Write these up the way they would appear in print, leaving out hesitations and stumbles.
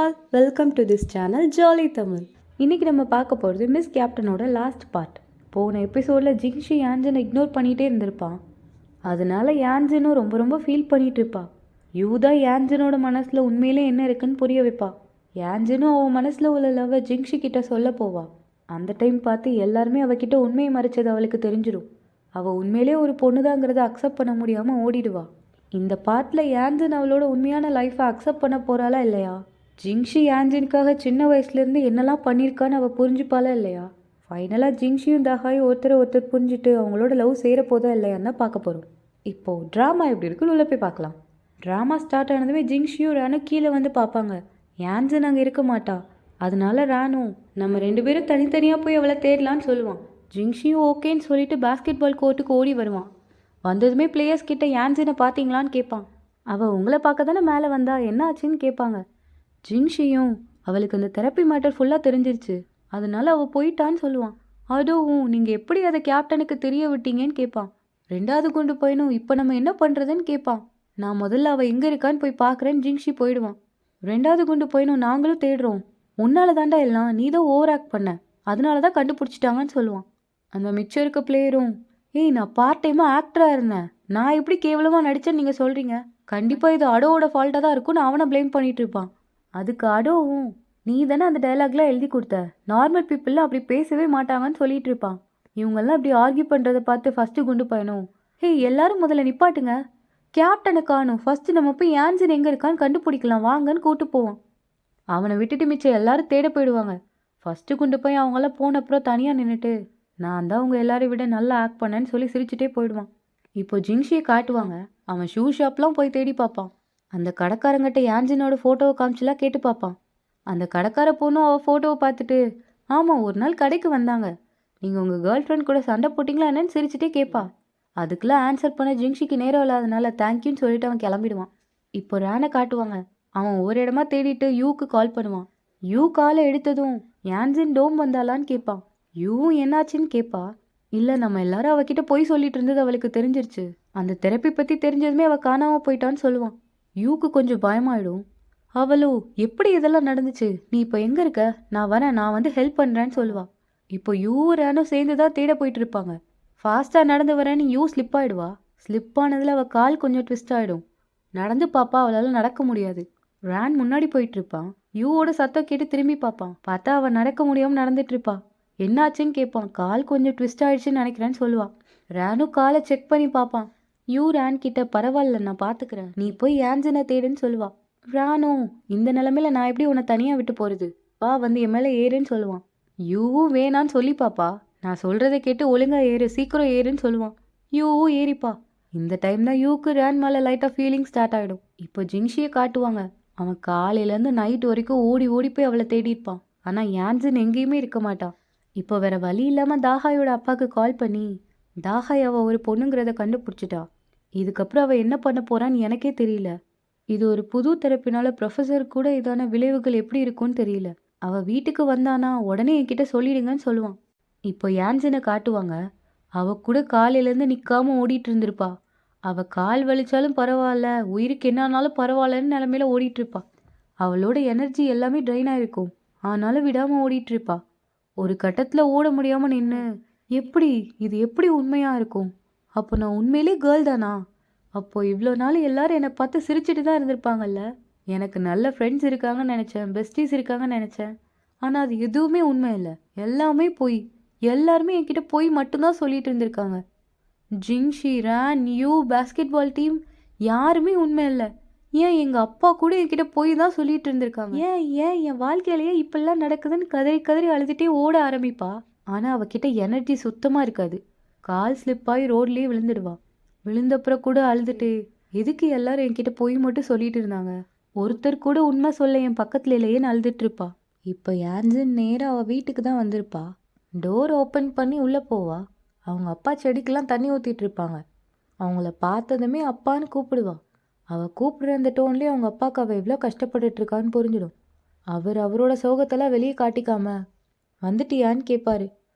All welcome to this channel jolly Tamil. இன்றைக்கி நம்ம பார்க்க போகிறது மிஸ் கேப்டனோட லாஸ்ட் பார்ட். போன எபிசோடில் ஜிங்ஷி யான்ஜனை இக்னோர் பண்ணிகிட்டே இருந்திருப்பான். அதனால யான்ஜனும் ரொம்ப ரொம்ப ஃபீல் பண்ணிகிட்டு இருப்பா. யூதா யான்ஜனோட மனசில் உண்மையிலே என்ன இருக்குன்னு புரிய வைப்பா. யான்ஜனும் அவன் மனசில் உள்ள லவ்வை ஜிங்ஷி கிட்ட சொல்ல போவா. அந்த டைம் பார்த்து எல்லாருமே அவகிட்ட உண்மையை மறைச்சது அவளுக்கு தெரிஞ்சிடும். அவள் உண்மையிலே ஒரு பொண்ணுதாங்கிறத அக்செப்ட் பண்ண முடியாமல் ஓடிடுவா. இந்த பார்ட்டில் யான்ஜன் அவளோட உண்மையான லைஃப்பை அக்செப்ட் பண்ண போகிறாளா இல்லையா? ஜிங்ஷி யான்ஜனுக்காக சின்ன வயசுலேருந்து என்னெல்லாம் பண்ணியிருக்கான்னு அவள் புரிஞ்சுப்பாளா இல்லையா? ஃபைனலாக ஜிங்ஷியும் தாகாயும் ஒருத்தர் புரிஞ்சுட்டு அவங்களோட லவ் சேரப்போதா இல்லையான்னு தான் பார்க்க போகிறோம். இப்போது ட்ராமா எப்படி இருக்குன்னு உள்ள போய் பார்க்கலாம். ட்ராமா ஸ்டார்ட் ஆனதுமே ஜிங்ஷியும் ரானும் கீழே வந்து பார்ப்பாங்க. யான்ஜன் அங்கே இருக்க மாட்டா. அதனால ரானும் நம்ம 2 பேரும் தனித்தனியாக போய் அவளை தேடலான்னு சொல்லுவான். ஜிங்ஷியும் ஓகேன்னு சொல்லிட்டு பாஸ்கெட் பால் கோர்ட்டுக்கு ஓடி வருவான். வந்ததுமே பிளேயர்ஸ் கிட்ட யான்ஜனை பார்த்தீங்களான்னு கேட்பான். அவள் உங்களை பார்க்க தானே மேலே வந்தா, என்ன ஆச்சுன்னு கேட்பாங்க. ஜிங்ஷியும் அவளுக்கு அந்த தெரப்பி மேட்டர் ஃபுல்லாக தெரிஞ்சிருச்சு, அதனால அவள் போயிட்டான்னு சொல்லுவான். அதுவும் நீங்கள் எப்படி அதை கேப்டனுக்கு தெரிய விட்டீங்கன்னு கேட்பான். 2வது குண்டு பையனும் இப்போ நம்ம என்ன பண்ணுறதுன்னு கேட்பான். நான் முதல்ல அவள் எங்கே இருக்கான்னு போய் பார்க்குறேன்னு ஜிங்ஷி போயிடுவான். 2வது குண்டு பையனும் நாங்களும் தேடுறோம், உன்னால தாண்டா எல்லாம், நீ தான் ஓவர் ஆக்ட் பண்ண, அதனால தான் கண்டுபிடிச்சிட்டாங்கன்னு சொல்லுவான். அந்த மிச்சம் இருக்க பிளேயரும், ஏய் நான் பார்ட் டைமாக ஆக்டராக இருந்தேன், நான் எப்படி கேவலமாக நடித்தேன்னு நீங்கள் சொல்கிறீங்க, கண்டிப்பாக இது அடோவோட ஃபால்ட்டாக தான் இருக்கும்னு அவனை ப்ளேம் பண்ணிகிட்டு இருப்பான். அதுக்கு அடோவும், நீ தானே அந்த டைலாக்லாம் எழுதி கொடுத்த, நார்மல் பீப்புளெலாம் அப்படி பேசவே மாட்டாங்கன்னு சொல்லிட்டு இருப்பான். இவங்கெல்லாம் இப்படி ஆர்கியூ பண்ணுறதை பார்த்து ஃபஸ்ட்டு குண்டு பையனும், ஹேய் எல்லாரும் முதல்ல நிப்பாட்டுங்க, கேப்டனை காணும், ஃபஸ்ட்டு நம்ம போய் யான்ஜன் எங்கே இருக்கான்னு கண்டுபிடிக்கலாம் வாங்கன்னு கூப்பிட்டு போவான். அவனை விட்டுட்டு மிச்சம் எல்லாரும் தேட போயிடுவாங்க. ஃபஸ்ட்டு குண்டு பையன் அவங்களாம் போன அப்புறம் தனியாக நின்றுட்டு, நான் தான் அவங்க எல்லாரையும் விட நல்லா ஆக்ட் பண்ணேன்னு சொல்லி சிரிச்சுட்டே போயிடுவான். இப்போ ஜிங்ஷியை காட்டுவாங்க. அவன் ஷூ ஷாப்லாம் போய் தேடி பார்ப்பான். அந்த கடைக்காரங்கிட்ட யான்ஜனோட ஃபோட்டோவை காமிச்சுலாம் கேட்டு பார்ப்பான். அந்த கடைக்கார பொண்ணும் அவள் ஃபோட்டோவை பார்த்துட்டு, ஆமாம் ஒரு நாள் கடைக்கு வந்தாங்க, நீங்கள் உங்கள் கேர்ள் ஃப்ரெண்ட் கூட சண்டை போட்டிங்களா என்னன்னு சிரிச்சுட்டே கேட்பா. அதுக்கெல்லாம் ஆன்சர் பண்ண ஜிங்ஷிக்கு நேரம் இல்லாதனால தேங்க்யூன்னு சொல்லிட்டு அவன் கிளம்பிடுவான். இப்போ ரானை காட்டுவாங்க. அவன் ஒரு இடமா தேடிட்டு யூக்கு கால் பண்ணுவான். யூ காலை எடுத்ததும் யான்ஜன் டோம் வந்தாலான்னு கேட்பான். யூவும் என்னாச்சுன்னு கேட்பா. இல்லை நம்ம எல்லாரும் அவகிட்ட போய் சொல்லிட்டு இருந்தது அவளுக்கு தெரிஞ்சிருச்சு, அந்த தெரப்பி பற்றி தெரிஞ்சதுமே அவள் காணாமல் போயிட்டான்னு சொல்லுவான். யூக்கு கொஞ்சம் பயமாயிடும். அவளோ, எப்படி இதெல்லாம் நடந்துச்சு, நீ இப்போ எங்கே இருக்க, நான் வரேன், நான் வந்து ஹெல்ப் பண்ணுறேன்னு சொல்லுவாள். இப்போ யூ ரானும் சேர்ந்து தான் தேட போயிட்டு இருப்பாங்க. ஃபாஸ்ட்டாக நடந்து வரேன்னு யூ ஸ்லிப் ஆகிடுவா. ஸ்லிப் ஆனதில் அவள் கால் கொஞ்சம் ட்விஸ்ட் ஆகிடும். நடந்து பாப்பா, அவளால் நடக்க முடியாது. ரான் முன்னாடி போயிட்டு இருப்பான். யூவோட சத்தம் கேட்டு திரும்பி பார்ப்பான். பார்த்தா அவள் நடக்க முடியாமல் நடந்துட்டு இருப்பா. என்னாச்சுன்னு கேட்பான். கால் கொஞ்சம் ட்விஸ்ட் ஆயிடுச்சுன்னு நினைக்கிறேன்னு சொல்லுவாள். ரானும் காலை செக் பண்ணி பார்ப்பான். யூ ரான் கிட்ட, பரவாயில்ல நான் பார்த்துக்கிறேன், நீ போய் யான்ஜனை தேடுன்னு சொல்லுவாள். ரானும், இந்த நிலமையில நான் எப்படி உன்னை தனியாக விட்டு போகிறது, வா வந்து என் மேலே ஏறுன்னு சொல்லுவான். யூவும் வேணான்னு சொல்லி பாப்பா, நான் சொல்கிறத கேட்டு ஒழுங்கா ஏறு, சீக்கிரம் ஏறுன்னு சொல்லுவான். யூவும் ஏறிப்பா. இந்த டைம் தான் யூக்கு ரான் மேலே லைட்டாக ஃபீலிங் ஸ்டார்ட் ஆகிடும். இப்போ ஜிங்ஷியை காட்டுவாங்க. அவன் காலையிலேருந்து நைட் வரைக்கும் ஓடி ஓடி போய் அவளை தேடியிருப்பான். ஆனால் யான்ஜன் எங்கேயுமே இருக்க மாட்டான். இப்போ வேற வழி இல்லாமல் தாகாயோட அப்பாவுக்கு கால் பண்ணி, தாகாய் அவள் ஒரு பொண்ணுங்கிறத கண்டுபிடிச்சிட்டா, இதுக்கப்புறம் அவள் என்ன பண்ண போறான்னு எனக்கே தெரியல, இது ஒரு புது தெரப்பினால ப்ரொஃபஸர் கூட இதான விளைவுகள் எப்படி இருக்கும்னு தெரியல, அவள் வீட்டுக்கு வந்தானா உடனே என்கிட்ட சொல்லிடுங்கன்னு சொல்லுவான். இப்போ யான்ஜனை காட்டுவாங்க. அவள் கூட காலையிலேருந்து நிற்காம ஓடிட்டு இருந்திருப்பா. அவள் கால் வலிச்சாலும் பரவாயில்ல, உயிருக்கு என்னானாலும் பரவாயில்லன்னு நிலமையில ஓடிட்டு இருப்பா. அவளோட எனர்ஜி எல்லாமே ட்ரைன் ஆயிருக்கும், ஆனாலும் விடாமல் ஓடிட்டு இருப்பா. ஒரு கட்டத்தில் ஓட முடியாமல் நின்று, இது எப்படி உண்மையாக இருக்கும், அப்போ நான் உண்மையிலே கேர்ள் தானா, அப்போது இவ்வளோ நாள் எல்லாரும் என்னை பார்த்து சிரிச்சிட்டு தான் இருந்திருப்பாங்கல்ல, எனக்கு நல்ல ஃப்ரெண்ட்ஸ் இருக்காங்கன்னு நினச்சேன், பெஸ்டிஸ் இருக்காங்கன்னு நினச்சேன், ஆனால் அது எதுவுமே உண்மை இல்லை, எல்லாமே பொய், எல்லாருமே என்கிட்ட பொய் மட்டும்தான் சொல்லிட்டு இருந்திருக்காங்க. ஜிங்ஷி, ரான், யூ, பாஸ்கெட் பால் டீம் யாருமே உண்மை இல்லை. ஏன் எங்கள் அப்பா கூட என்கிட்ட போய் தான் சொல்லிட்டு இருந்திருக்காங்க. ஏன் என் வாழ்க்கையிலேயே இப்பெல்லாம் நடக்குதுன்னு கதறி கதறி அழுதுகிட்டே ஓட ஆரம்பிப்பா. ஆனால் அவகிட்ட எனர்ஜி சுத்தமாக இருக்காது. கால் ஸ்லிப்பாகி ரோட்லேயே விழுந்துடுவா. விழுந்தப்புறம் கூட அழுதுட்டு, எதுக்கு எல்லாரும் என்கிட்ட போய் மட்டும் சொல்லிட்டு இருந்தாங்க, ஒருத்தர் கூட உண்மை சொல்ல என் பக்கத்துல இல்லையேன்னு அழுதுட்டு இருப்பா. இப்போ யான்ஜன் நேராக அவள் வீட்டுக்கு தான் வந்திருப்பா. டோர் ஓப்பன் பண்ணி உள்ளே போவா. அவங்க அப்பா செடிக்கெல்லாம் தண்ணி ஊற்றிட்டு இருப்பாங்க. அவங்கள பார்த்ததுமே அப்பான்னு கூப்பிடுவா. அவள் கூப்பிடுற அந்த டோன்லேயே அவங்க அப்பாவுக்கு அவள் எவ்வளோ கஷ்டப்பட்டுட்ருக்கான்னு புரிஞ்சிடும். அவரோட சோகத்தெல்லாம் வெளியே காட்டிக்காம, வந்துட்டியான்னு கேட்பாரு.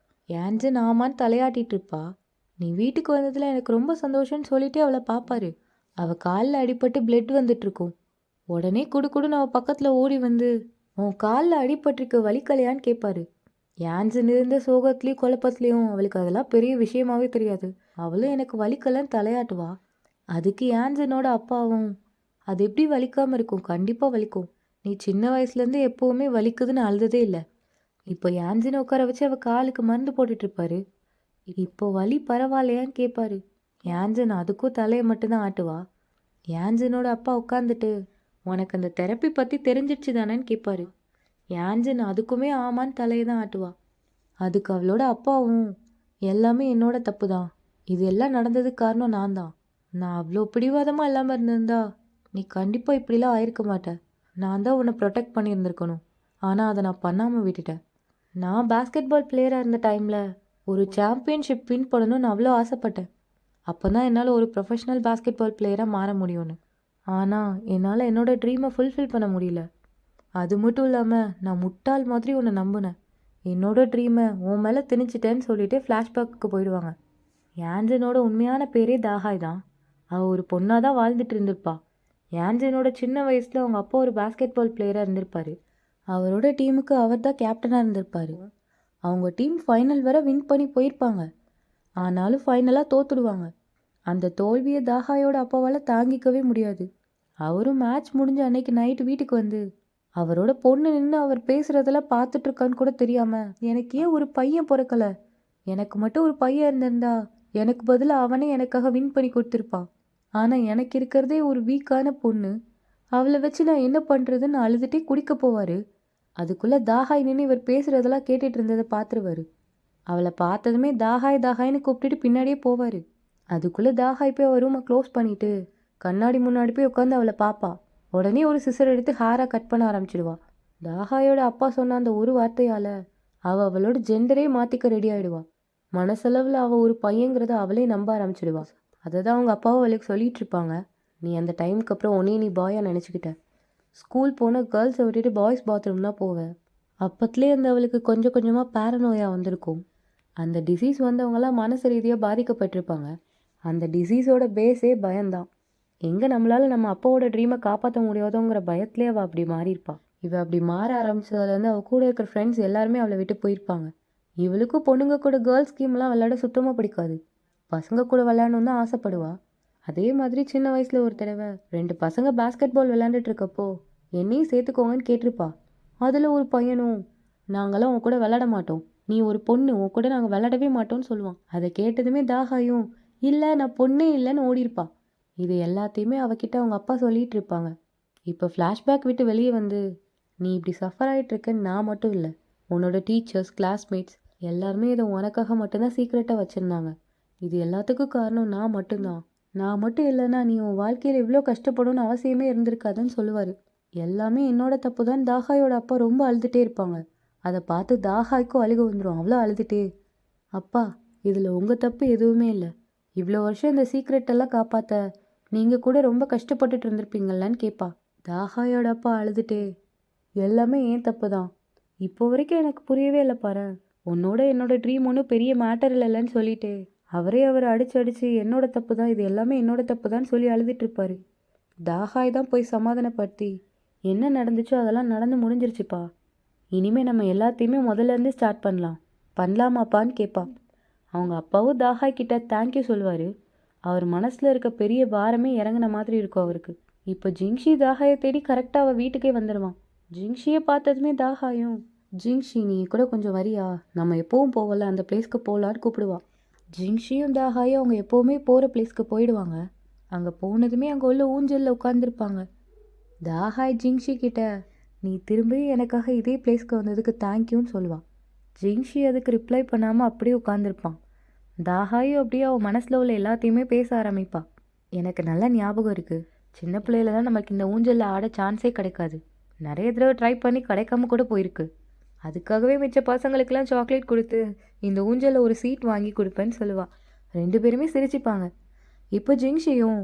யான்ஜன் ஆமான்னு தலையாட்டிட்டு இருப்பா. நீ வீட்டுக்கு வந்ததில் எனக்கு ரொம்ப சந்தோஷம்னு சொல்லிட்டு அவளை பார்ப்பாரு. அவள் காலில் அடிபட்டு பிளட் வந்துட்டுருக்கும். உடனே குடுக்குடுன்னு அவள் பக்கத்தில் ஓடி வந்து, உன் காலில் அடிபட்டிருக்கு வலிக்கலையான்னு கேட்பாரு. யான்சன் இருந்த சோகத்துலேயும் குழப்பத்துலேயும் அவளுக்கு அதெல்லாம் பெரிய விஷயமாவே தெரியாது. அவளும் எனக்கு வலிக்கலன்னு தலையாட்டுவா. அதுக்கு யான்சனோட அப்பாவும், அது எப்படி வலிக்காமல் இருக்கும், கண்டிப்பாக வலிக்கும். நீ சின்ன வயசுலேருந்து எப்போவுமே வலிக்குதுன்னு அழுததே இல்லை. இப்போ யான்சனை உட்கார வச்சு அவள் காலுக்கு மருந்து போட்டுட்ருப்பாரு. இப்போ வலி பரவாயில்லையான்னு கேட்பாரு. யான்சன் அதுக்கும் தலையை மட்டும்தான் ஆட்டுவா. யான்சனோட அப்பா உட்காந்துட்டு, உனக்கு அந்த தெரப்பி பற்றி தெரிஞ்சிடுச்சு தானேன்னு கேட்பாரு. யான்சன் அதுக்குமே ஆமான்னு தலையை தான் ஆட்டுவா. அதுக்கு அவளோட அப்பாவும், எல்லாமே என்னோட தப்பு தான், இது எல்லாம் நடந்ததுக்கு காரணம் நான் தான். நான் அவ்வளோ பிடிவாதமாக இல்லாமல் இருந்திருந்தா நீ கண்டிப்பாக இப்படிலாம் ஆயிருக்க மாட்டேன். நான் தான் உன்னை ப்ரொடெக்ட் பண்ணியிருந்திருக்கணும். ஆனால் அதை நான் பண்ணாமல் விட்டுட்டேன். நான் பாஸ்கெட் பால் பிளேயராக இருந்த டைமில் ஒரு சாம்பியன்ஷிப் வின் பண்ணணும்னு அவ்வளோ ஆசைப்பட்டேன். அப்போ தான் என்னால் ஒரு ப்ரொஃபஷ்னல் பாஸ்கெட் பால் பிளேயராக மாற முடியும்னு. ஆனால் என்னால் என்னோடய ட்ரீமை ஃபுல்ஃபில் பண்ண முடியல. அது மட்டும் இல்லாமல் நான் முட்டாள் மாதிரி உன்னை நம்பினேன். என்னோட ட்ரீமை உன் மேலே திணிச்சிட்டேன்னு சொல்லிட்டு ஃப்ளாஷ்பேக்கு போயிடுவாங்க. யான்சனோட உண்மையான பேரே தாஹாய் தான். அவள் ஒரு பொண்ணாக தான் வாழ்ந்துட்டு இருந்திருப்பா. யான்சனோட சின்ன வயசில் அவங்க அப்பா ஒரு பாஸ்கெட் பால் பிளேயராக இருந்திருப்பார். அவரோட டீமுக்கு அவர் தான் கேப்டனாக இருந்திருப்பார். அவங்க டீம் ஃபைனல் வர வின் பண்ணி போயிருப்பாங்க. ஆனாலும் ஃபைனலாக தோத்துடுவாங்க. அந்த தோல்வியை தாஹாயோட அப்பாவால் தாங்கிக்கவே முடியாது. அவரும் மேட்ச் முடிஞ்ச அன்னைக்கு நைட்டு வீட்டுக்கு வந்து அவரோட பொண்ணு நின்று அவர் பேசுகிறதெல்லாம் பார்த்துட்ருக்கான்னு கூட தெரியாமல், எனக்கு ஏன் ஒரு பையன் பிறக்கலை, எனக்கு மட்டும் ஒரு பையன் இருந்திருந்தா எனக்கு பதிலாக அவனே எனக்காக வின் பண்ணி கொடுத்துருப்பான். ஆனால் எனக்கு இருக்கிறதே ஒரு வீக்கான பொண்ணு, அவளை வச்சு நான் என்ன பண்ணுறதுன்னு அழுதுகிட்டே குடிக்க போவார். அதுக்குள்ளே தாஹாய் நின்று இவர் பேசுகிறதெல்லாம் கேட்டுட்டு இருந்ததை பார்த்துருவார். அவளை பார்த்ததுமே தாஹாய் தாஹாய்னு கூப்பிட்டுட்டு பின்னாடியே போவார். அதுக்குள்ளே தாஹாய் போய் அவர் ரூமை க்ளோஸ் பண்ணிவிட்டு கண்ணாடி முன்னாடி போய் உட்காந்து அவளை பார்ப்பா. உடனே ஒரு சிசர் எடுத்து ஹேரை கட் பண்ண ஆரம்பிச்சிடுவா. தாஹாயோட அப்பா சொன்ன அந்த ஒரு வார்த்தையால் அவளோட ஜெண்டரே மாற்றிக்க ரெடி ஆகிடுவா. மனசளவில் அவள் ஒரு பையங்கிறத அவளே நம்ப ஆரம்பிச்சிடுவா. அதை தான் அவங்க அப்பாவும் அவளுக்கு சொல்லிகிட்டு இருப்பாங்க. நீ அந்த டைமுக்கு அப்புறம் உன்னே நீ பாயாக நினச்சிக்கிட்ட. ஸ்கூல் போனால் கேர்ள்ஸை விட்டுட்டு பாய்ஸ் பாத்ரூம் தான் போவேன். அப்பத்துலேயே அந்த அவளுக்கு கொஞ்சம் கொஞ்சமாக பேரனோயாக வந்திருக்கும். அந்த டிசீஸ் வந்தவங்களாம் மனசு ரீதியாக பாதிக்கப்பட்டிருப்பாங்க. அந்த டிசீஸோட பேஸே பயம்தான். எங்கே நம்மளால் நம்ம அப்பாவோட ட்ரீமை காப்பாற்ற முடியாதோங்கிற பயத்திலே அவள் அப்படி மாறியிருப்பாள். இவள் அப்படி மாற ஆரம்பித்ததுலேருந்து அவள் கூட இருக்கிற ஃப்ரெண்ட்ஸ் எல்லாருமே அவளை விட்டு போயிருப்பாங்க. இவளுக்கும் பொண்ணுங்க கூட கேர்ள்ஸ் கேம்லாம் விளையாட சுத்தமாக பிடிக்காது. பசங்க கூட விளையாடணுன்னு தான் ஆசைப்படுவா. அதே மாதிரி சின்ன வயசில் ஒரு தடவை 2 பசங்க பாஸ்கெட் பால் விளையாண்டுட்டு இருக்கப்போ என்னையும் சேர்த்துக்கோங்கன்னு கேட்டிருப்பா. அதில் ஒரு பையனும், நாங்களாம் உன் கூட விளையாட மாட்டோம், நீ ஒரு பொண்ணு, உன் கூட நாங்கள் விளையாடவே மாட்டோம்னு சொல்லுவான். அதை கேட்டதுமே தாஹாயும், இல்லை நான் பொண்ணே இல்லைன்னு ஓடிருப்பா. இது எல்லாத்தையுமே அவகிட்ட அவங்க அப்பா சொல்லிகிட்டு இருப்பாங்க. இப்போ ஃப்ளாஷ்பேக் விட்டு வெளியே வந்து, நீ இப்படி சஃபர் ஆகிட்டு இருக்கேன்னு நான் மட்டும் இல்லை, உன்னோட டீச்சர்ஸ், கிளாஸ்மேட்ஸ் எல்லாருமே இதை உனக்காக மட்டும்தான் சீக்ரெட்டாக வச்சுருந்தாங்க. இது எல்லாத்துக்கும் காரணம் நான் மட்டும்தான். நான் மட்டும் இல்லைன்னா நீ உன் வாழ்க்கையில் இவ்வளோ கஷ்டப்படணும்னு அவசியமே இருந்திருக்காதுன்னு சொல்லுவார். எல்லாமே என்னோட தப்பு தான். தாஹாயோட அப்பா ரொம்ப அழுதுகிட்டே இருப்பாங்க. அதை பார்த்து தாஹாய்க்கும் அழுக வந்துடும். அவ்வளோ அழுதுகிட்டே, அப்பா இதில் உங்கள் தப்பு எதுவுமே இல்லை, இவ்வளோ வருஷம் இந்த சீக்ரெட்டெல்லாம் காப்பாற்ற நீங்கள் கூட ரொம்ப கஷ்டப்பட்டுட்டு இருந்திருப்பீங்களான்னு கேட்பா. தாஹாயோட அப்பா அழுதுகிட்டே, எல்லாமே ஏன் தப்பு தான், இப்போ வரைக்கும் எனக்கு புரியவே இல்லை பாரு, உன்னோட என்னோட ட்ரீம் ஒன்றும் பெரிய மேட்டர் இல்லைன்னு சொல்லிட்டு அவரை அடிச்சு என்னோட தப்பு தான், இது எல்லாமே என்னோட தப்பு தான் சொல்லி அழுதுட்டு இருப்பாரு. தாஹாய் தான் போய் சமாதானப்படுத்தி, என்ன நடந்துச்சோ அதெல்லாம் நடந்து முடிஞ்சிருச்சுப்பா, இனிமேல் நம்ம எல்லாத்தையுமே முதல்லேருந்து ஸ்டார்ட் பண்ணலாமாப்பான்னு கேட்பா. அவங்க அப்பாவும் தாஹாய் கிட்ட தேங்க்யூ சொல்லுவார். அவர் மனசில் இருக்க பெரிய பாரமே இறங்கின மாதிரி இருக்கும் அவருக்கு. இப்போ ஜிங்ஷி தாஹாயை தேடி கரெக்டாக அவள் வீட்டுக்கே வந்துடுவான். ஜிங்ஷியை பார்த்ததுமே தாஹாயும், ஜிங்ஷி நீ கூட கொஞ்சம் வரியா, நம்ம எப்போவும் போகல அந்த பிளேஸ்க்கு போகலான்னு கூப்பிடுவான். ஜிங்ஷியும் தாஹாயும் அவங்க எப்போவுமே போகிற பிளேஸ்க்கு போயிடுவாங்க. அங்கே போனதுமே அங்கே உள்ள ஊஞ்சலில் உட்காந்துருப்பாங்க. தாஹாய் ஜிங்ஷி கிட்ட, நீ திரும்பி எனக்காக இதே பிளேஸ்க்கு வந்ததுக்கு தேங்க்யூன்னு சொல்லுவான். ஜிங்ஷி அதுக்கு ரிப்ளை பண்ணாமல் அப்படியே உட்காந்துருப்பான். தாஹாயும் அப்படியே அவன் மனசில் உள்ள எல்லாத்தையுமே பேச ஆரம்பிப்பாள். எனக்கு நல்லா ஞாபகம் இருக்குது, சின்ன பிள்ளையில தான் நமக்கு இந்த ஊஞ்சலில் ஆட சான்ஸே கிடைக்காது, நிறைய தடவை ட்ரை பண்ணி கிடைக்காம கூட போயிருக்கு. அதுக்காகவே மிச்ச பசங்களுக்கெல்லாம் சாக்லேட் கொடுத்து இந்த ஊஞ்சலில் ஒரு சீட் வாங்கி கொடுப்பேன்னு சொல்லுவாள். 2 பேருமே சிரிச்சுப்பாங்க. இப்போ ஜிங்ஷியும்,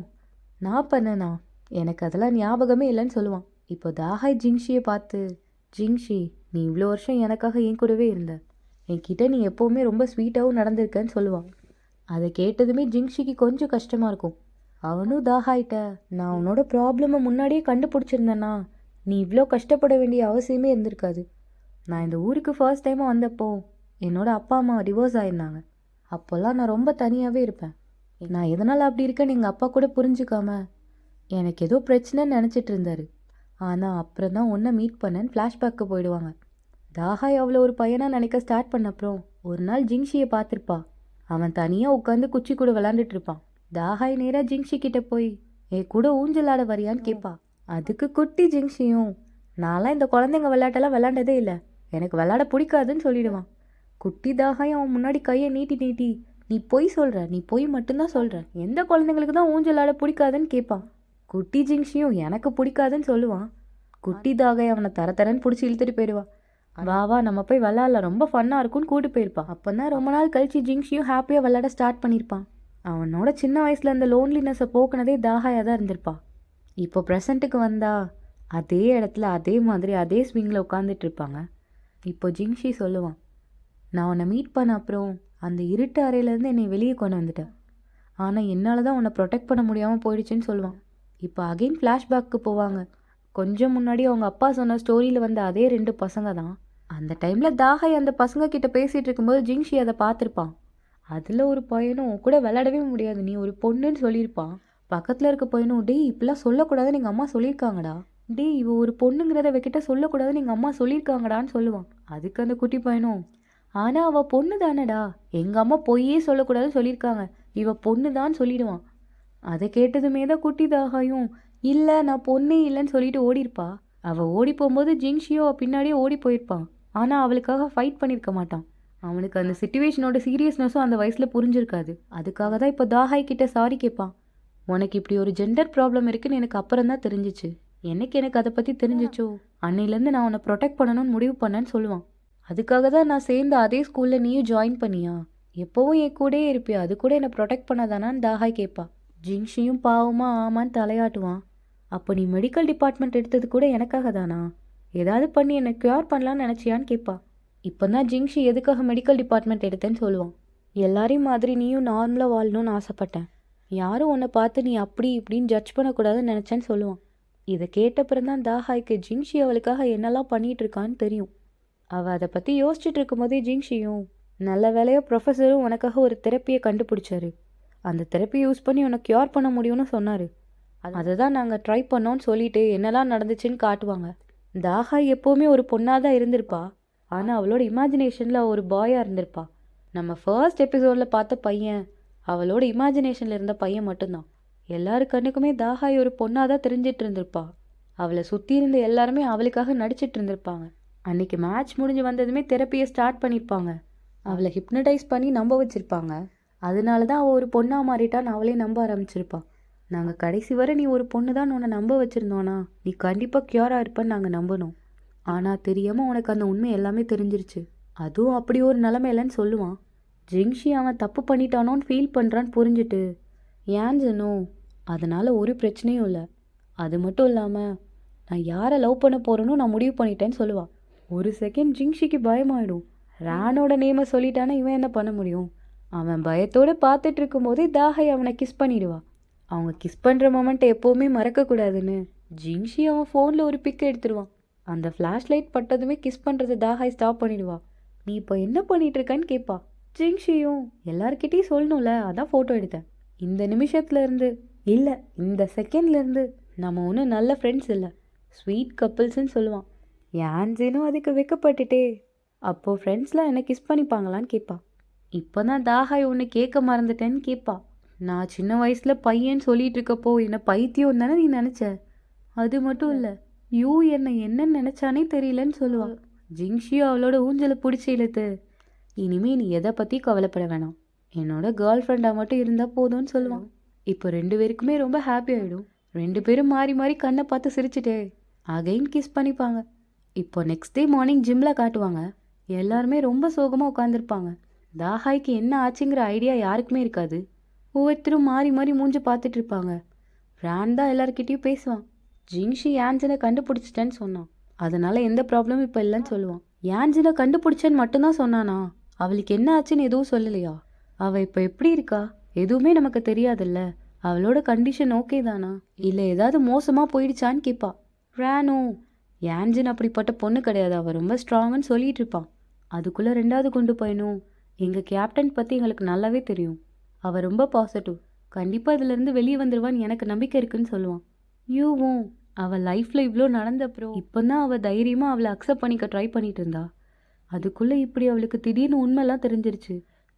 நான் பண்ணனா, எனக்கு அதெல்லாம் ஞாபகமே இல்லைன்னு சொல்லுவான். இப்போ தாஹாய் ஜிங்ஷியை பார்த்து, ஜிங்ஷி நீ இவ்வளோ வருஷம் எனக்காக என் கூடவே இருந்த, என்கிட்ட நீ எப்போவுமே ரொம்ப ஸ்வீட்டாகவும் நடந்திருக்கன்னு சொல்லுவான். அதை கேட்டதுமே ஜிங்ஷிக்கு கொஞ்சம் கஷ்டமாக இருக்கும். அவனும் தாஹாயிட்ட, நான் உன்னோட ப்ராப்ளமை முன்னாடியே கண்டுபிடிச்சிருந்தேன்னா நீ இவ்வளோ கஷ்டப்பட வேண்டிய அவசியமே இருந்திருக்காது. நான் இந்த ஊருக்கு ஃபர்ஸ்ட் டைமாக வந்தப்போ என்னோட அப்பா அம்மா டிவோர்ஸ் ஆயிருந்தாங்க. அப்போல்லாம் நான் ரொம்ப தனியாகவே இருப்பேன். நான் எதனால் அப்படி இருக்கேன்னு எங்கள் அப்பா கூட புரிஞ்சுக்காம எனக்கு ஏதோ பிரச்சனைன்னு நினச்சிட்டு இருந்தாரு. ஆனால் அப்புறம் தான் ஒன்றை மீட் பண்ணேன்னு ஃப்ளாஷ்பேக்கு போயிடுவாங்க. தாஹாய் அவ்வளோ ஒரு பையனாக நினைக்க ஸ்டார்ட் பண்ண அப்புறம் ஒரு நாள் ஜிங்ஷியை பார்த்துருப்பா. அவன் தனியாக உட்காந்து குச்சி கூட விளாண்டுட்டு இருப்பான். தாஹாய் நேராக ஜிங்ஷி கிட்ட போய் கூட ஊஞ்சலாட வரியான்னு கேட்பா. அதுக்கு குட்டி ஜிங்ஷியும் நான்லாம் இந்த குழந்தைங்க விளையாட்டெல்லாம் விளாண்டதே இல்லை, எனக்கு விளாட பிடிக்காதுன்னு சொல்லிடுவான். குட்டி தாஹாய் அவன் முன்னாடி கையை நீட்டி நீட்டி நீ பொய் சொல்கிற, நீ பொய் மட்டும்தான் சொல்கிற, எந்த குழந்தைங்களுக்கு தான் ஊஞ்சலாட பிடிக்காதுன்னு கேட்பான். குட்டி ஜிங்ஷியும் எனக்கு பிடிக்காதுன்னு சொல்லுவான். குட்டி தாகாய் அவனை தரன்னு பிடிச்சி இழுத்துட்டு போயிடுவான். வா வா நம்ம போய் விளாட்ல, ரொம்ப ஃபன்னாக இருக்கும்னு கூட்டு போயிருப்பான். அப்போ தான் ரொம்ப நாள் கழிச்சு ஜிங்ஷியும் ஹாப்பியாக விளாட ஸ்டார்ட் பண்ணியிருப்பான். அவனோட சின்ன வயசில் அந்த லோன்லினஸை போக்குனதே தாகாயாக தான் இருந்திருப்பான். இப்போ ப்ரெசண்ட்டுக்கு வந்தா அதே இடத்துல அதே மாதிரி அதே ஸ்விங்கில் உட்காந்துட்டு இருப்பாங்க. இப்போ ஜிங்ஷி சொல்லுவான், நான் உன்னை மீட் பண்ண அப்புறம் அந்த இருட்டு அறையிலேருந்து என்னை வெளியே கொண்டு வந்துட்டேன், ஆனால் என்னால் தான் உன்னை ப்ரொடெக்ட் பண்ண முடியாமல் போயிடுச்சுன்னு சொல்லுவான். இப்போ அகெயின் ஃப்ளாஷ்பேக்கு போவாங்க. கொஞ்சம் முன்னாடி அவங்க அப்பா சொன்ன ஸ்டோரியில் வந்த அதே 2 பசங்க தான். அந்த டைமில் தாகாய் அந்த பசங்க கிட்ட பேசிகிட்டு இருக்கும்போது ஜிங்ஷி அதை பார்த்துருப்பான். அதில் ஒரு பையனும் கூட விளையாடவே முடியாது, நீ ஒரு பொண்ணுன்னு சொல்லியிருப்பான். பக்கத்தில் இருக்க பையனும் டேய் இப்படிலாம் சொல்லக்கூடாதுன்னு எங்கள் அம்மா சொல்லியிருக்காங்கடா, டேய் இவ ஒரு பொண்ணுங்கிறத வைக்கிட்ட சொல்லக்கூடாதுன்னு எங்கள் அம்மா சொல்லியிருக்காங்கடான்னு சொல்லுவான். அதுக்கு அந்த குட்டி பையனும் ஆனால் அவள் பொண்ணு தானடா, எங்கள் அம்மா பொய்யே சொல்லக்கூடாதுன்னு சொல்லியிருக்காங்க, இவ பொண்ணு தான் சொல்லிடுவான். அதை கேட்டதுமே தான் குட்டி தாகாயும் இல்லை நான் பொண்ணே இல்லைன்னு சொல்லிட்டு ஓடிருப்பா. அவள் ஓடி போகும்போது ஜிங்ஷியோ பின்னாடியே ஓடி போயிருப்பான். ஆனால் அவளுக்காக ஃபைட் பண்ணியிருக்க மாட்டான். அவனுக்கு அந்த சிச்சுவேஷனோட சீரியஸ்னஸும் அந்த வயசில் புரிஞ்சிருக்காது. அதுக்காக தான் இப்போ தாஹாய் கிட்ட சாரி கேட்பான். உனக்கு இப்படி ஒரு ஜெண்டர் ப்ராப்ளம் இருக்குன்னு எனக்கு அப்புறம் தான் தெரிஞ்சிச்சு, எனக்கு அதை பற்றி தெரிஞ்சிச்சோ அன்னையிலேருந்து நான் உன்னை ப்ரொடெக்ட் பண்ணணும்னு முடிவு பண்ணேன்னு சொல்லுவான். அதுக்காக தான் நான் சேர்ந்த அதே ஸ்கூலில் நீயும் ஜாயின் பண்ணியா, எப்போவும் என் கூடயே இருப்பியா, அது கூட என்னை ப்ரொடெக்ட் பண்ணாதானான்னு தாஹாய் கேட்பா. ஜிங்ஷியும் பாவமா ஆமான்னு தலையாட்டுவான். அப்போ நீ மெடிக்கல் டிபார்ட்மெண்ட் எடுத்தது கூட எனக்காக தானா, ஏதாவது பண்ணி என்னை க்யூர் பண்ணலான்னு நினச்சியான்னு கேட்பா. இப்போ தான் ஜிங்ஷி எதுக்காக மெடிக்கல் டிபார்ட்மெண்ட் எடுத்தேன்னு சொல்லுவான். எல்லாரையும் மாதிரி நீயும் நார்மலாக வாழணும்னு ஆசைப்பட்டேன், யாரும் உன்னை பார்த்து நீ அப்படி இப்படின்னு ஜட்ஜ் பண்ணக்கூடாதுன்னு நினச்சேன்னு சொல்லுவான். இதை கேட்டப்புறம் தான் தாஹாய்க்கு ஜிங்ஷி அவளுக்காக என்னெல்லாம் பண்ணிகிட்டு இருக்கான்னு தெரியும். அவள் அதை பற்றி யோசிச்சுட்டு இருக்கும்போதே ஜிங்ஷியும் நல்ல வேலையோ ப்ரொஃபஸரும் உனக்காக ஒரு தெரப்பியை கண்டுபிடிச்சாரு, அந்த தெரப்பி யூஸ் பண்ணி உன்னை க்யூர் பண்ண முடியும்னு சொன்னார், அதை தான் நாங்கள் ட்ரை பண்ணோன்னு சொல்லிட்டு என்னெல்லாம் நடந்துச்சுன்னு காட்டுவாங்க. தாஹாய் எப்போவுமே ஒரு பொண்ணாக தான் இருந்திருப்பா, ஆனால் அவளோட இமேஜினேஷனில் ஒரு பாயாக இருந்திருப்பா. நம்ம ஃபர்ஸ்ட் எபிசோடில் பார்த்த பையன் அவளோட இமேஜினேஷனில் இருந்த பையன் மட்டும்தான். எல்லாரு கண்ணுக்குமே தாஹாய் ஒரு பொண்ணாக தான் தெரிஞ்சிட்டு இருந்திருப்பா. அவளை சுற்றி இருந்த எல்லாருமே அவளுக்காக நடிச்சிட்டு இருந்திருப்பாங்க. அன்றைக்கி மேட்ச் முடிஞ்சு வந்ததுமே தெரப்பியை ஸ்டார்ட் பண்ணியிருப்பாங்க. அவளை ஹிப்னடைஸ் பண்ணி நம்ப வச்சுருப்பாங்க. அதனால தான் அவள் ஒரு பொண்ணாக மாறிட்டான்னு அவளே நம்ப ஆரம்பிச்சிருப்பான். நாங்கள் கடைசி வரை நீ ஒரு பொண்ணு தான் உன்னை நம்ப வச்சுருந்தோன்னா நீ கண்டிப்பாக க்யூராக இருப்பேன்னு நாங்கள் நம்பினோம். ஆனால் தெரியாமல் உனக்கு அந்த உண்மை எல்லாமே தெரிஞ்சிருச்சு, அதுவும் அப்படி ஒரு நிலமையிலன்னு சொல்லுவான். ஜிங்ஷி அவன் தப்பு பண்ணிட்டானோன்னு ஃபீல் பண்ணுறான்னு புரிஞ்சுட்டு ஏன்ஜனோ அதனால் ஒரு பிரச்சனையும் இல்லை, அது மட்டும் இல்லாமல் நான் யாரை லவ் பண்ண போகிறேனோ நான் முடிவு பண்ணிட்டேன்னு சொல்லுவாள். ஒரு செகண்ட் ஜிங்ஷிக்கு பயமாயிடும். ரானோட நேமை சொல்லிட்டானா இவன் என்ன பண்ண முடியும். அவன் பயத்தோடு பார்த்துட்டு இருக்கும்போதே தாஹாய் அவனை கிஸ் பண்ணிடுவா. அவங்க கிஸ் பண்ணுற மொமெண்ட்டை எப்போவுமே மறக்கக்கூடாதுன்னு ஜிங்ஷி அவன் ஃபோனில் ஒரு பிக் எடுத்துருவான். அந்த ஃப்ளாஷ் லைட் பட்டதுமே கிஸ் பண்ணுறதை தாஹாய் ஸ்டாப் பண்ணிடுவா. நீ இப்போ என்ன பண்ணிட்டு இருக்கன்னு கேட்பா. ஜிங்ஷியும் எல்லார்கிட்டையும் சொல்லணும்ல, அதான் ஃபோட்டோ எடுத்தேன். இந்த நிமிஷத்துலேருந்து இல்லை இந்த செகண்ட்லேருந்து நம்ம ஒன்றும் நல்ல ஃப்ரெண்ட்ஸ் இல்லை, ஸ்வீட் கப்பிள்ஸ்ன்னு சொல்லுவான். யான்ஜினும் அதுக்கு வைக்கப்பட்டுட்டே அப்போது ஃப்ரெண்ட்ஸ்லாம் என்ன கிஸ் பண்ணிப்பாங்களான்னு கேட்பா. இப்போ தான் தாஹாய் ஒன்று கேட்க மறந்துட்டேன்னு கேட்பா. நான் சின்ன வயசில் பையன் சொல்லிட்டு இருக்கப்போ என்ன பைத்தியம் தானே நீ நினச்ச, அது மட்டும் இல்லை என்னை என்னன்னு நினச்சானே தெரியலன்னு சொல்லுவாள். ஜிங்ஷியோ அவளோட ஊஞ்சலை பிடிச்சி இழுத்து இனிமே நீ எதை பற்றி கவலைப்பட வேணாம், என்னோட கேர்ள் ஃப்ரெண்டாக மட்டும் இருந்தால் போதும்னு சொல்லுவான். இப்போ 2 பேருக்குமே ரொம்ப ஹாப்பி ஆகிடும். 2 பேரும் மாறி மாறி கண்ணை பார்த்து சிரிச்சுட்டே அகைன் கிஸ் பண்ணிப்பாங்க. இப்போ நெக்ஸ்ட் டே மார்னிங் ஜிம்மில் காட்டுவாங்க. எல்லாருமே ரொம்ப சோகமாக உட்காந்துருப்பாங்க. தாஹாய்க்கு என்ன ஆச்சுங்கிற ஐடியா யாருக்குமே இருக்காது. ஒவ்வொருத்தரும் மாறி மாறி மூஞ்சி பார்த்துட்டு இருப்பாங்க. ரான் தான் எல்லாருக்கிட்டையும் பேசுவான். ஜிங்ஷி யான்ஜனை கண்டுபிடிச்சிட்டேன்னு சொன்னான், அதனால எந்த ப்ராப்ளமும் இப்போ இல்லைன்னு சொல்லுவான். யான்ஜனை கண்டுபிடிச்சேன்னு மட்டும்தான் சொன்னானா, அவளுக்கு என்ன ஆச்சுன்னு எதுவும் சொல்லலையா, அவள் இப்போ எப்படி இருக்கா எதுவுமே நமக்கு தெரியாதுல்ல, அவளோட கண்டிஷன் ஓகே தானா இல்லை ஏதாவது மோசமாக போயிடுச்சான்னு கேட்பா. ரானோ யான்ஜின் அப்படிப்பட்ட பொண்ணு கிடையாது, அவள் ரொம்ப ஸ்ட்ராங்குன்னு சொல்லிட்டு இருப்பான். அதுக்குள்ளே 2வது குண்டு பையனும் எங்கள் கேப்டன் பற்றி எங்களுக்கு நல்லாவே தெரியும், அவள் ரொம்ப பாசிட்டிவ், கண்டிப்பாக இதிலேருந்து வெளியே வந்துடுவான்னு எனக்கு நம்பிக்கை இருக்குன்னு சொல்லுவான். யூவும் அவள் லைஃப்பில் இவ்வளோ நடந்தப்புறம் இப்போ தான் அவள் தைரியமாக அவளை அக்செப்ட் பண்ணிக்க ட்ரை பண்ணிட்டு இருந்தா. அதுக்குள்ளே இப்படி அவளுக்கு திடீர்னு உண்மைலாம் தெரிஞ்சிருச்சு.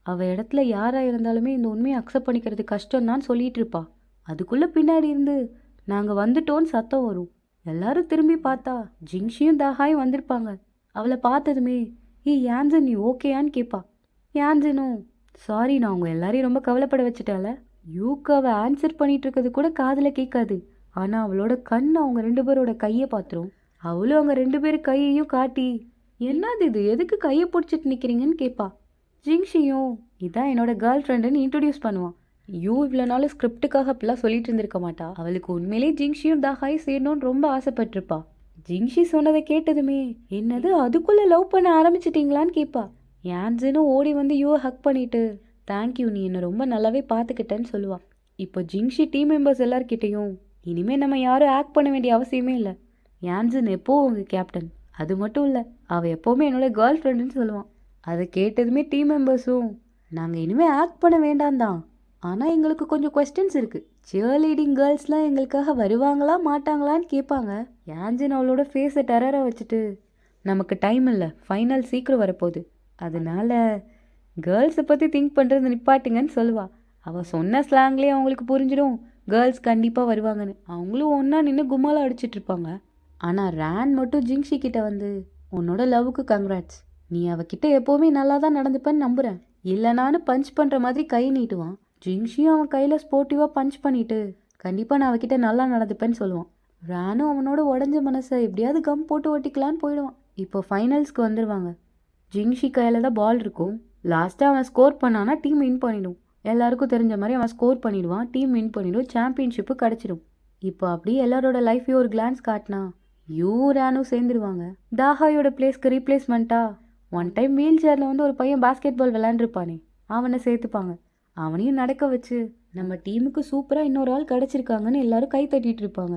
அவள் இடத்துல யாராக இருந்தாலுமே இந்த உண்மையை அக்செப்ட் பண்ணிக்கிறது கஷ்டம் தான் சொல்லிட்டு இருப்பா. அதுக்குள்ளே பின்னாடி இருந்து நாங்கள் வந்துட்டோன்னு சத்தம் வரும். எல்லாரும் திரும்பி பார்த்தா ஜிங்ஷியும் தாஹாயும் வந்திருப்பாங்க. அவளை பார்த்ததுமே யான்சன் நீ ஓகேயான்னு கேட்பா. யான்சனும் சாரி நான் அவங்க எல்லாரையும் ரொம்ப கவலைப்பட வச்சுட்டால. யூக்கு அவள் ஆன்சர் பண்ணிட்டு இருக்கிறது கூட காதில் கேட்காது. ஆனால் அவளோட கண் அவங்க 2 பேரோட கையை பார்த்துரும். அவளும் அவங்க 2 பேர் கையையும் காட்டி என்னது இது, எதுக்கு கையை பிடிச்சிட்டு நிற்கிறீங்கன்னு கேட்பா. ஜிங்ஷியும் இதான் என்னோட கேர்ள் ஃப்ரெண்டுன்னு இன்ட்ரடியூஸ் பண்ணுவான். யூ இவ்வளோ நாள் ஸ்கிரிப்டுக்காக அப்படிலாம் சொல்லிட்டு இருந்திருக்க மாட்டா. அவளுக்கு உண்மையிலே ஜிங்ஷியும் தாஹாயும் சேரணும்னு ரொம்ப ஆசைப்பட்டிருப்பா. ஜிங்ஷி சொன்னதை கேட்டதுமே என்னது அதுக்குள்ளே லவ் பண்ண ஆரம்பிச்சிட்டிங்களான்னு கேட்பா. யான்சனும் ஓடி வந்து யூவை ஹக் பண்ணிட்டு தேங்க்யூ நீ என்னை ரொம்ப நல்லாவே பார்த்துக்கிட்டேன்னு சொல்லுவாள். இப்போ ஜிங்ஷி டீம் மெம்பர்ஸ் எல்லார்கிட்டையும் இனிமேல் நம்ம யாரும் ஆக்ட் பண்ண வேண்டிய அவசியமே இல்லை, யான்சன் எப்போவும் உங்கள் கேப்டன், அது மட்டும் இல்லை அவள் எப்போவுமே என்னோட கேர்ள் ஃப்ரெண்டுன்னு சொல்லுவான். அதை கேட்டதுமே டீம் மெம்பர்ஸும் நாங்கள் இனிமேல் ஆக்ட் பண்ண வேண்டாம் தான், ஆனால் எங்களுக்கு கொஞ்சம் கொஸ்டின்ஸ் இருக்குது, சியர் லீடிங் கேர்ள்ஸ்லாம் எங்களுக்காக வருவாங்களா மாட்டாங்களான்னு கேட்பாங்க. யான்சன் அவளோட ஃபேஸை டெரராக வச்சுட்டு நமக்கு டைம் இல்லை, ஃபைனல் சீக்கிரம் வரப்போகுது, அதனால கேர்ள்ஸை பற்றி திங்க் பண்ணுறது நிப்பாட்டுங்கன்னு சொல்லுவாள். அவள் சொன்ன ஸ்லாங்லேயே அவங்களுக்கு புரிஞ்சிடும் கேர்ள்ஸ் கண்டிப்பாக வருவாங்கன்னு. அவங்களும் ஒன்றா நின்று கும்மாலாம் அடிச்சிட்ருப்பாங்க. ஆனால் ரேன் மட்டும் ஜிங்ஷி கிட்ட வந்து உன்னோட லவ்வுக்கு கங்க்ராட்ஸ், நீ அவகிட்ட எப்போவுமே நல்லா தான் நடந்துப்பேன்னு நம்புகிறேன், இல்லைனான்னு பஞ்ச் பண்ணுற மாதிரி கை நீட்டுவான். ஜிங்ஷியும் அவன் கையில் ஸ்போர்ட்டிவாக பஞ்ச் பண்ணிவிட்டு கண்டிப்பாக நான் அவகிட்ட நல்லா நடந்துப்பேன்னு சொல்லுவான். ரேனும் அவனோட உடஞ்ச மனசை எப்படியாவது கம் போட்டு ஒட்டிக்கலான்னு போயிடுவான். இப்போ ஃபைனல்ஸ்க்கு வந்துடுவாங்க. ஜிங்ஷி கையில் தான் பால் இருக்கும். லாஸ்ட்டாக அவன் ஸ்கோர் பண்ணானா டீம் வின் பண்ணிடும். எல்லாருக்கும் தெரிஞ்ச மாதிரி அவன் ஸ்கோர் பண்ணிடுவான், டீம் வின் பண்ணிடும், சாம்பியன்ஷிப்பு கிடச்சிடும். இப்போ அப்படியே எல்லாரோட லைஃப்பையும் ஒரு கிளான்ஸ் காட்டினா யூ ரேனும் சேர்ந்துருவாங்க. தாஹாயோட பிளேஸ்க்கு ரீப்ளேஸ்மெண்ட்டா ஒன் டைம் வீல் சேரில் வந்து ஒரு பையன் பாஸ்கெட் பால் விளையாண்டுருப்பானே அவனை சேர்த்துப்பாங்க. அவனையும் நடக்க வச்சு நம்ம டீமுக்கு சூப்பராக இன்னொரு ஆள் கிடச்சிருக்காங்கன்னு எல்லாரும் கை தட்டிட்டு இருப்பாங்க.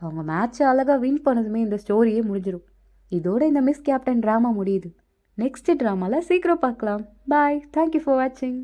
அவங்க மேட்ச்சை அழகாக வின் பண்ணதுமே இந்த ஸ்டோரியே முடிஞ்சிடும். இதோட இந்த மிஸ் கேப்டன் ட்ராமா முடியுது. நெக்ஸ்ட் ட்ராமாவில் சீக்கிரம் பார்க்கலாம். பாய், தேங்க்யூ ஃபார் வாட்சிங்.